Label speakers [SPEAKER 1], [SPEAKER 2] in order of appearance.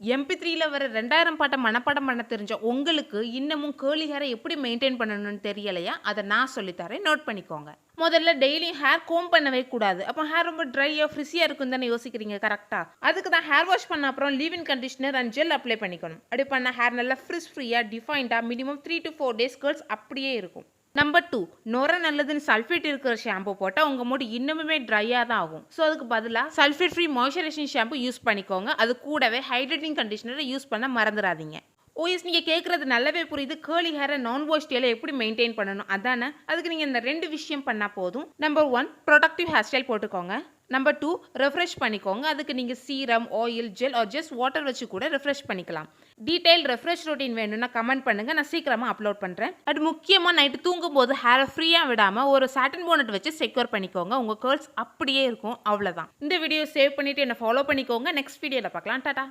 [SPEAKER 1] MP3ல வர 2000 பாட்ட மனப்பாடம் பண்ண தெரிஞ்ச உங்களுக்கு, இன்னமும் கேர்லி ஹேர எப்படி மெயின்டெயின் பண்ணணும்னு தெரியலையா? அத நான் சொல்லி தரேன். நோட் பண்ணிக்கோங்க. முதல்ல டெய்லியும் ஹேர் கோம்ப் பண்ணவே கூடாது. அப்ப ஹேர் ரொம்ப ட்ரையா, ஃப்ரிஸியா இருக்குன்னு தானே யோசிக்கிறீங்க கரெக்ட்டா? அதுக்கு தான் ஹேர் வாஷ் பண்ண அப்புறம் leave in conditioner and gel apply பண்ணிக்கணும். அப்படி பண்ணா ஹேர் நல்லா ஃப்ரியா, டிஃபைன்டா மினிமம் 3 to 4 டேஸ் கேர்ல்ஸ் அப்படியே இருக்கும். நம்பர் 2, நுரை நல்லதுன்னு சல்ஃபேட் இருக்கிற ஷாம்பு போட்டால் உங்கள் முடி இன்னுமே ட்ரையாக தான் ஆகும். ஸோ அதுக்கு பதிலாக sulphate free moisturisation shampoo use பண்ணிக்கோங்க. அது கூடவே ஹைட்ரேட்டிங் கண்டிஷனரை யூஸ் பண்ண மறந்துடாதீங்க. ஓஎஸ் நீங்கள் கேட்குறது நல்லாவே புரியுது. கேர்லி ஹேரை நான் வாஷ் டேல எப்படி மெயின்டைன் பண்ணணும் அதானே? அதுக்கு நீங்கள் இந்த 2 விஷயம் பண்ணால் போதும். நம்பர் 1, ப்ரொடக்டிவ் ஹேர் ஸ்டைல் போட்டுக்கோங்க. நம்பர் 2, ரெஃப்ரெஷ் பண்ணிக்கோங்க. அதுக்கு நீங்கள் serum, oil, gel are just water வச்சு கூட ரெஃப்ரெஷ் பண்ணிக்கலாம். டீடைல் ரெஃப்ரெஷ் ரொட்டீன் வேணும்னா கமெண்ட் பண்ணுங்க. நான் சீக்கிரமாக அப்லோட் பண்ணுறேன். அது முக்கியமாக நைட்டு தூங்கும்போது ஹேரை ஃப்ரீயாக விடாமல் ஒரு சாட்டன் போனட் வச்சு செக்யூர் பண்ணிக்கோங்க. உங்கள் கேர்ல்ஸ் அப்படியே இருக்கும். அவ்வளோதான். இந்த வீடியோ சேவ் பண்ணிவிட்டு என்னை ஃபாலோ பண்ணிக்கோங்க. நெக்ஸ்ட் வீடியோவில் பார்க்கலாம். டாடா.